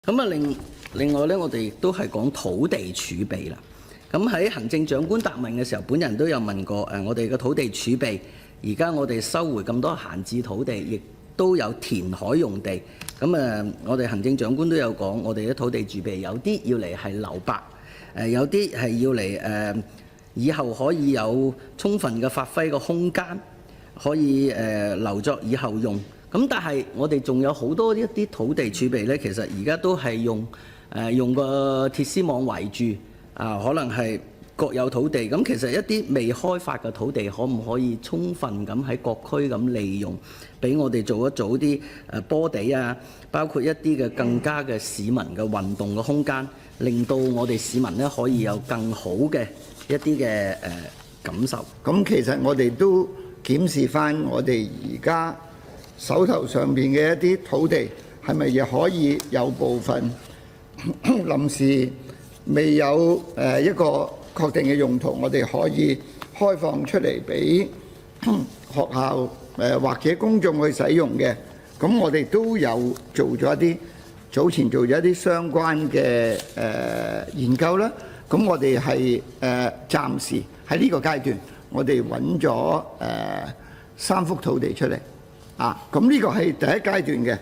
咁啊，另外咧，我哋亦都係講土地儲備啦。咁喺行政長官答問嘅時候，本人都有問過我哋嘅土地儲備，而家我哋收回咁多閒置土地，亦都有填海用地。咁我哋行政長官都有講，我哋嘅土地儲備有啲要嚟係留白，有啲係要嚟以後可以有充分嘅發揮嘅空間，可以留作以後用。咁但係我哋仲有好多一啲土地儲備咧，其實而家都係用個鐵絲網圍住，可能係國有土地。咁其實一啲未開發嘅土地，可唔可以充分咁喺各區咁利用，俾我哋做啲波地啊，包括一啲嘅更加嘅市民嘅運動嘅空間，令到我哋市民咧可以有更好嘅一啲嘅感受。咁其實我哋都檢視翻我哋而家手頭上邊嘅一啲土地，係咪亦可以有部分臨時未有一個確定嘅用途，我哋可以開放出嚟俾學校或者公眾去使用嘅。咁我哋都有做咗一啲早前做咗一啲相關嘅研究啦。咁我哋係暫時喺呢個階段，我哋揾咗3幅土地出嚟。咁呢個係第一階段嘅。